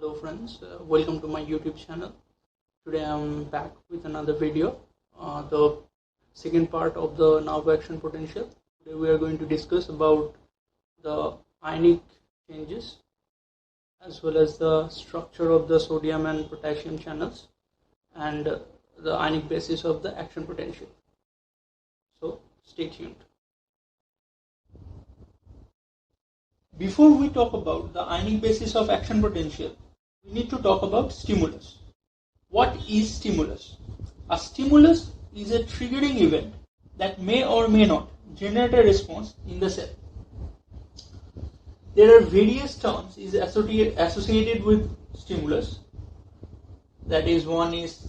Hello friends, welcome to my YouTube channel. Today I'm back with another video, the second part of the nerve action potential. Today we are going to discuss about the ionic changes as well as the structure of the sodium and potassium channels and the ionic basis of the action potential. So stay tuned. Before we talk about the ionic basis of action potential, we need to talk about stimulus. What is stimulus? A stimulus is a triggering event that may or may not generate a response in the cell. There are various terms associated with stimulus. That is, one is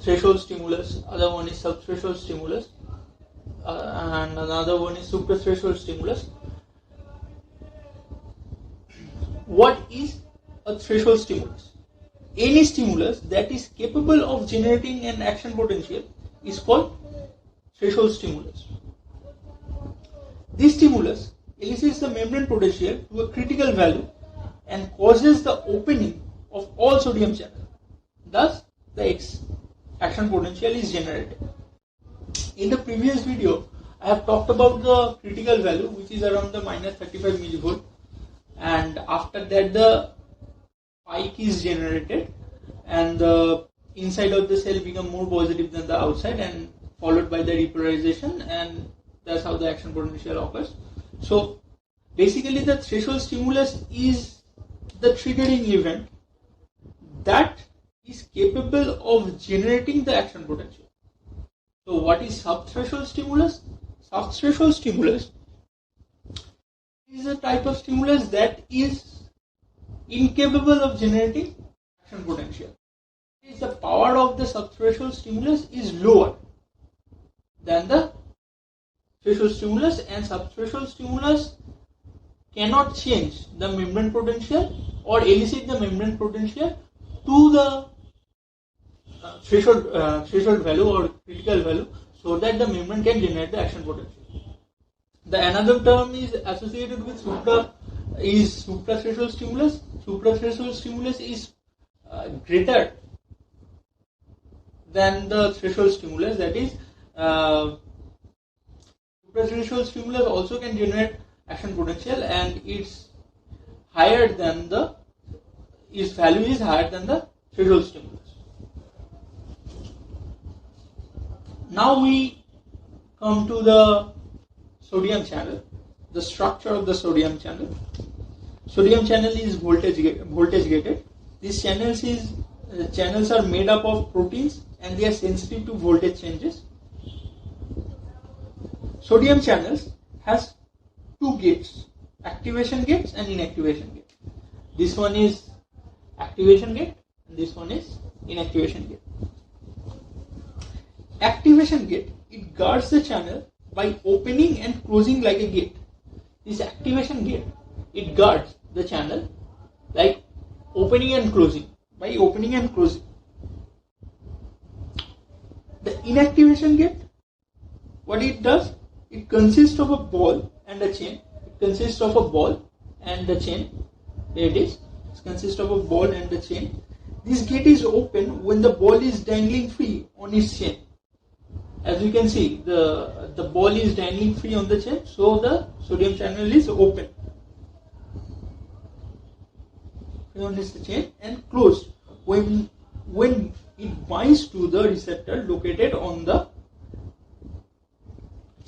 threshold stimulus, other one is subthreshold stimulus, and another one is suprathreshold stimulus. What is a threshold stimulus? Any stimulus that is capable of generating an action potential is called threshold stimulus. This stimulus elicits the membrane potential to a critical value and causes the opening of all sodium channels. Thus, the action potential is generated. In the previous video, I have talked about the critical value, which is around the minus 35 millivolt, and after that the spike is generated and the inside of the cell become more positive than the outside, and followed by the repolarization, and that's how the action potential occurs. So basically the threshold stimulus is the triggering event that is capable of generating the action potential. So what is subthreshold stimulus? Subthreshold stimulus is a type of stimulus that is incapable of generating action potential. The power of the subthreshold stimulus is lower than the threshold stimulus, and subthreshold stimulus cannot change the membrane potential or elicit the membrane potential to the threshold value or critical value, so that the membrane can generate the action potential. The another term is associated with suprathreshold stimulus. Suprathreshold stimulus is greater than the threshold stimulus. That is, suprathreshold stimulus also can generate action potential, and its value is higher than the threshold stimulus. Now we come to the sodium channel, the structure of the sodium channel. Sodium channel is voltage gated. These channels are made up of proteins, and they are sensitive to voltage changes. Sodium channels has two gates, activation gates and inactivation gate. This one is activation gate and this one is inactivation gate. Activation gate, it guards the channel by opening and closing like a gate. This activation gate, it guards the channel like opening and closing, by opening and closing. The inactivation gate, what it does, it consists of a ball and a chain. It consists of a ball and a chain. There it is. It consists of a ball and a chain. This gate is open when the ball is dangling free on its chain. As you can see, the ball is dangling free on the chain, so the sodium channel is open. On the chain and closed when it binds to the receptor located on the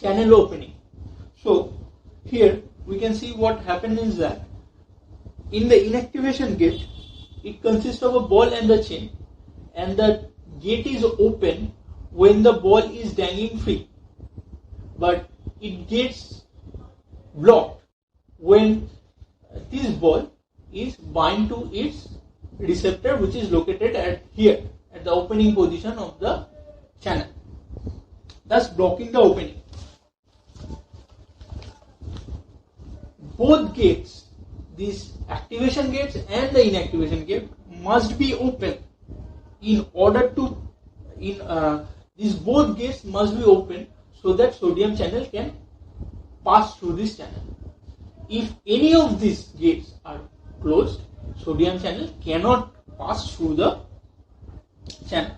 channel opening. So here we can see what happened is that in the inactivation gate, it consists of a ball and a chain, and the gate is open when the ball is dangling free, but it gets blocked when this ball is bind to its receptor, which is located at here at the opening position of the channel, thus blocking the opening. Both gates, these activation gates and the inactivation gate, must be open in order to these both gates must be open so that sodium channel can pass through this channel. If any of these gates are closed, sodium channel cannot pass through the channel.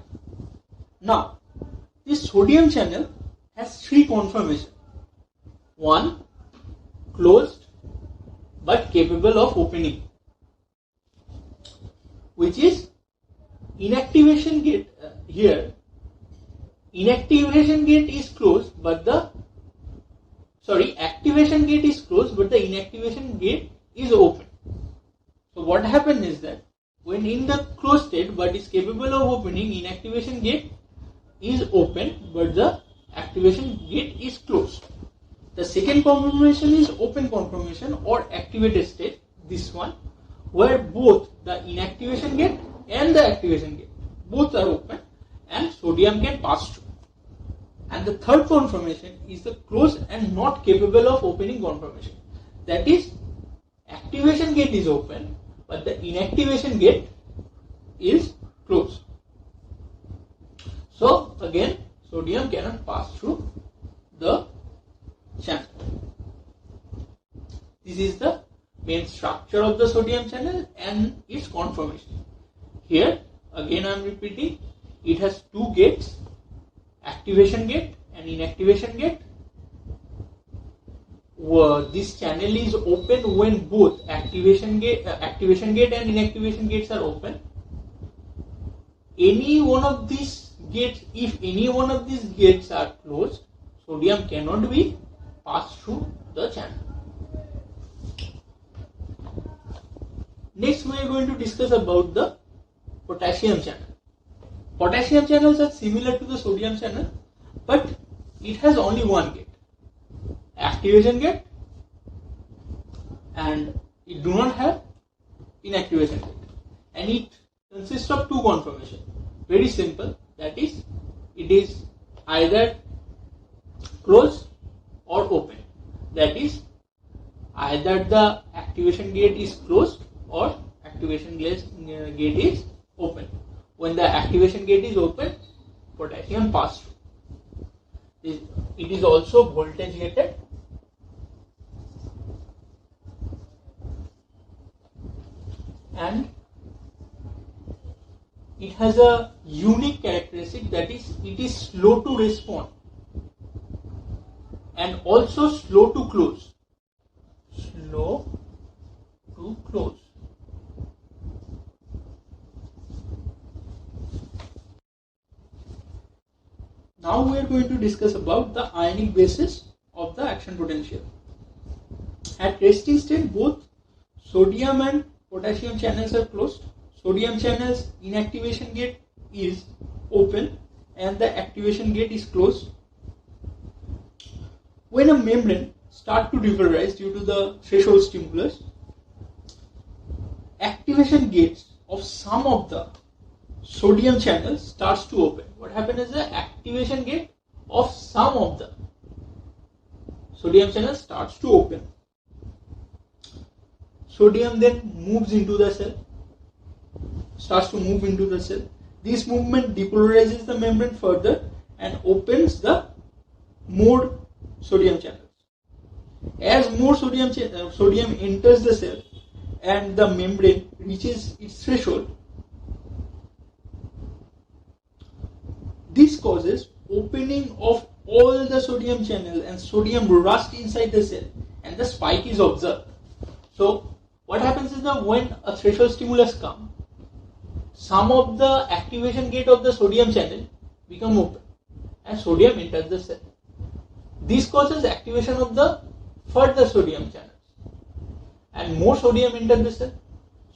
Now, this sodium channel has three conformations. One, closed but capable of opening, which is inactivation gate. Here, inactivation gate is closed, but activation gate is closed, but the inactivation gate is open. So what happens is that when in the closed state but is capable of opening, inactivation gate is open, but the activation gate is closed. The second conformation is open conformation or activated state, this one, where both the inactivation gate and the activation gate both are open and sodium can pass through. And the third conformation is the closed and not capable of opening conformation. That is, activation gate is open but the inactivation gate is closed. So again, sodium cannot pass through the channel. This is the main structure of the sodium channel and its conformation. Here again I am repeating, it has two gates, activation gate and inactivation gate. This channel is open when both activation gate and inactivation gates are open. Any one of these gates, if any one of these gates are closed, sodium cannot be passed through the channel. Next we are going to discuss about the potassium channel. Potassium channels are similar to the sodium channel, but it has only one gate, activation gate, and it do not have inactivation gate, and it consists of two conformations. Very simple, that is, it is either closed or open. That is, either the activation gate is closed or activation gate is open. When the activation gate is open, potassium passes through. It is also voltage gated. And it has a unique characteristic, that is, it is slow to respond and also slow to close. Slow to close. Now we are going to discuss about the ionic basis of the action potential. At resting state, both sodium and potassium channels are closed. Sodium channel's inactivation gate is open and the activation gate is closed. When a membrane starts to depolarize due to the threshold stimulus, activation gates of some of the sodium channels starts to open. What happens is the activation gate of some of the sodium channels starts to open. Sodium then moves into the cell, starts to move into the cell. This movement depolarizes the membrane further and opens the more sodium channels. As more sodium enters the cell and the membrane reaches its threshold, this causes opening of all the sodium channels and sodium rust inside the cell, and the spike is observed. So what happens is that when a threshold stimulus comes, some of the activation gate of the sodium channel become open and sodium enters the cell. This causes activation of the further sodium channels and more sodium enters the cell.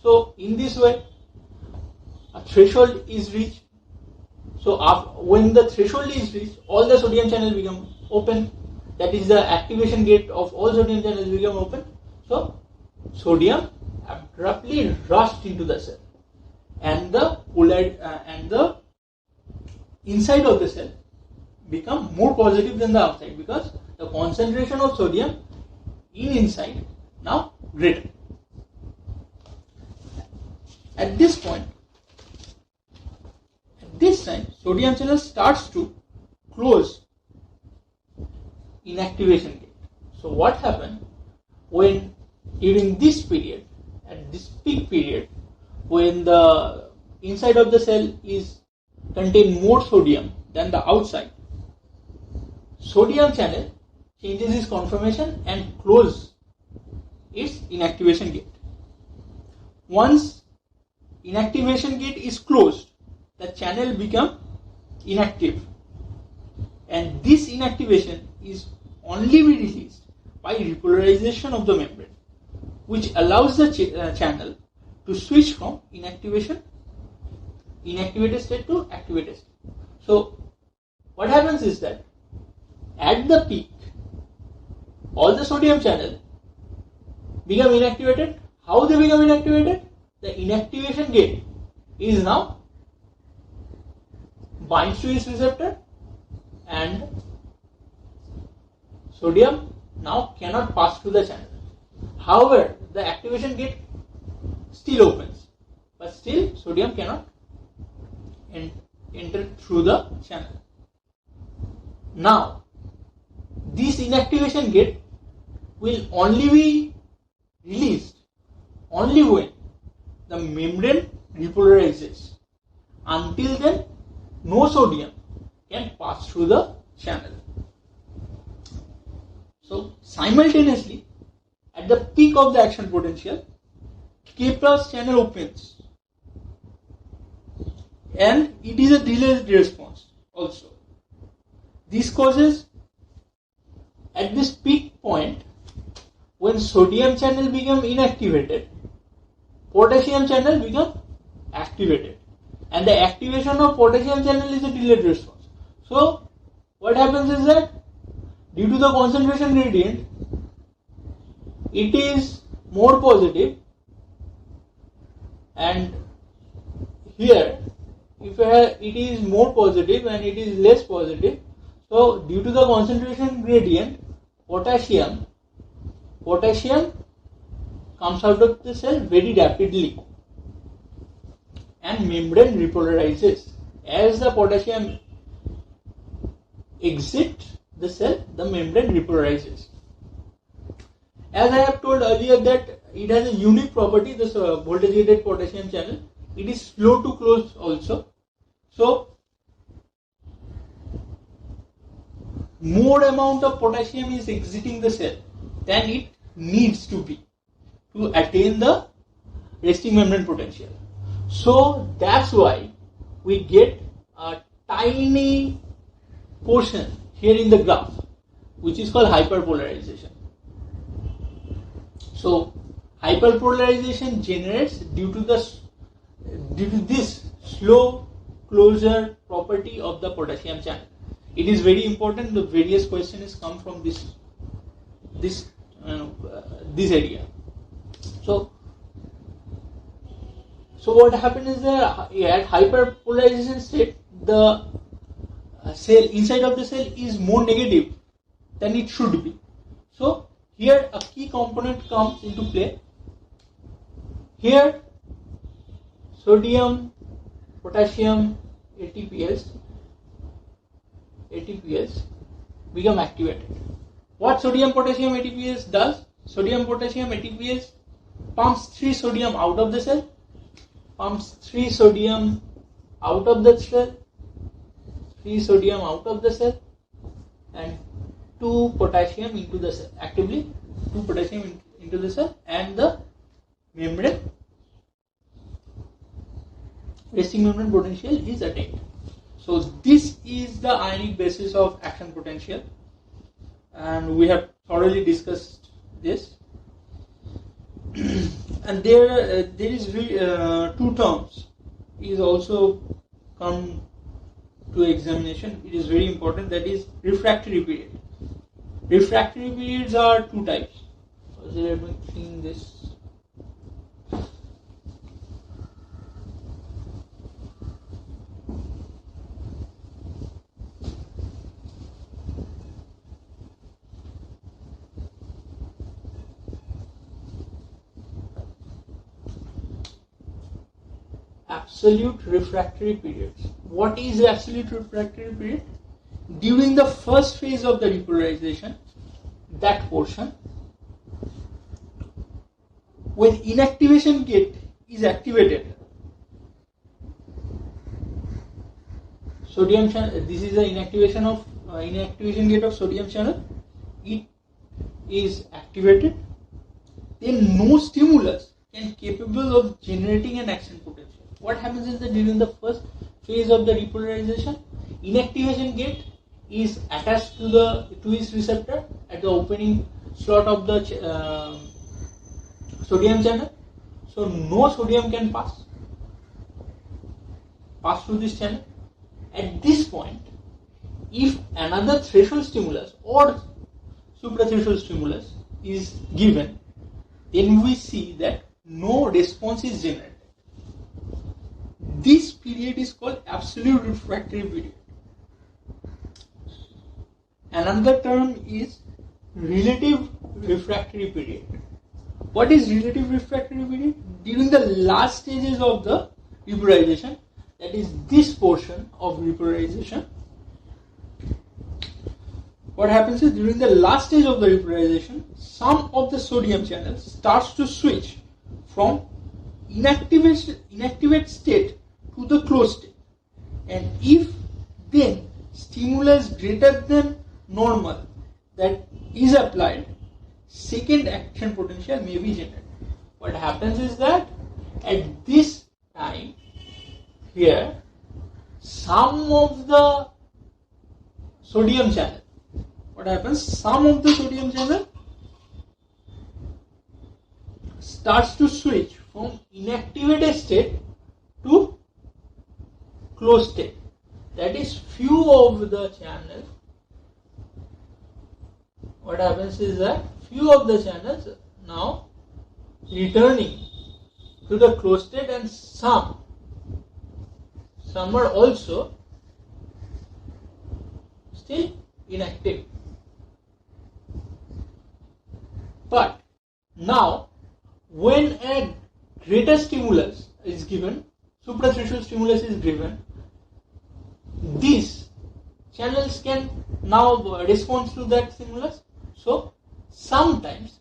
So in this way, a threshold is reached. So when the threshold is reached, all the sodium channels become open. That is, the activation gate of all sodium channels become open. So sodium abruptly rushed into the cell, and the inside of the cell become more positive than the outside, because the concentration of sodium in inside now greater. At this point, this time, sodium channel starts to close inactivation gate. So what happens when during this period, at this peak period, when the inside of the cell is contain more sodium than the outside, sodium channel changes its conformation and close its inactivation gate. Once inactivation gate is closed, the channel become inactive, and this inactivation is only be released by repolarization of the membrane, which allows the channel to switch from inactivated state to activated state. So what happens is that at the peak, all the sodium channel become inactivated. How they become inactivated? The inactivation gate is now binds to its receptor, and sodium now cannot pass through the channel. However, the activation gate still opens, but still sodium cannot enter through the channel. Now, this inactivation gate will only be released only when the membrane repolarizes. Until then, no sodium can pass through the channel. So simultaneously, at the peak of the action potential, K+ channel opens, and it is a delayed response also. This causes, at this peak point, when sodium channel become inactivated, potassium channel become activated, and the activation of potassium channel is a delayed response. So what happens is that due to the concentration gradient, it is more positive, and here if it is more positive and it is less positive, so due to the concentration gradient, potassium comes out of the cell very rapidly, and membrane repolarizes. As the potassium exits the cell, the membrane repolarizes. As I have told earlier that it has a unique property, this voltage gated potassium channel. It is slow to close also. So more amount of potassium is exiting the cell than it needs to be to attain the resting membrane potential. So that's why we get a tiny portion here in the graph, which is called hyperpolarization. So hyperpolarization generates due to this slow closure property of the potassium channel. It is very important. The various questions come from this area. So what happens is that at hyperpolarization state, the cell inside of the cell is more negative than it should be. So here a key component comes into play. Here sodium, potassium, ATPase become activated. What sodium, potassium, ATPase does? Sodium, potassium, ATPase pumps 3 sodium out of the cell, pumps 3 sodium out of the cell, 3 sodium out of the cell, and 2 potassium into the cell. Actively 2 potassium into the cell, and the membrane resting membrane potential is attained. So this is the ionic basis of action potential, and we have thoroughly discussed this. And there is 2 terms is also come to examination. It is very important. That is refractory period. Refractory periods are 2 types. So let me clean this. Absolute refractory periods. What is absolute refractory period? During the first phase of the repolarization, that portion, when inactivation gate is activated, sodium channel. This is the inactivation gate of sodium channel. It is activated. Then no stimulus can capable of generating an action potential. What happens is that during the first phase of the repolarization, inactivation gate is attached to its receptor at the opening slot of the sodium channel. So no sodium can pass through this channel. At this point, if another threshold stimulus or suprathreshold stimulus is given, then we see that no response is generated. This period is called absolute refractory period. Another term is relative refractory period. What is relative refractory period? During the last stages of the repolarization, that is this portion of repolarization, what happens is during the last stage of the repolarization, some of the sodium channels starts to switch from inactivate state to the closed state, and if then stimulus greater than normal that is applied, second action potential may be generated. What happens is that at this time here, some of the sodium channel, some of the sodium channel starts to switch from inactivated state to closed state. That is, few of the channels, what happens is that few of the channels now returning to the closed state, and some are also still inactive. But now when a greater stimulus is given, suprathreshold stimulus is given, these channels can now respond to that stimulus. So sometimes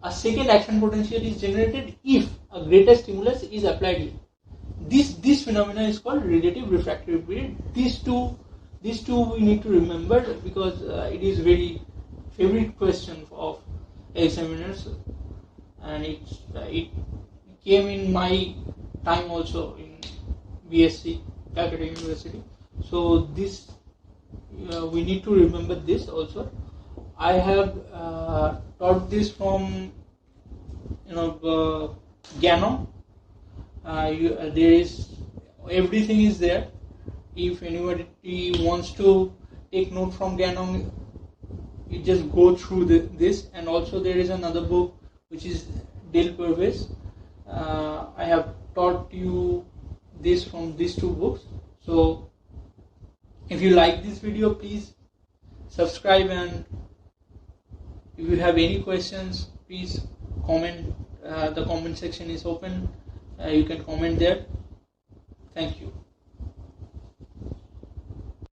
a second action potential is generated if a greater stimulus is applied here. This phenomena is called relative refractory period. These two we need to remember because it is very favorite question of examiners, and it came in my time also in BSc Calcutta University. So this we need to remember this also. I have taught this from Ganon. There is everything is there. If anybody wants to take note from Ganon, you just go through this. And also there is another book which is Del Pervez. I have taught you this from these two books. So if you like this video, please subscribe, and if you have any questions, please comment. The comment section is open. You can comment there. Thank you.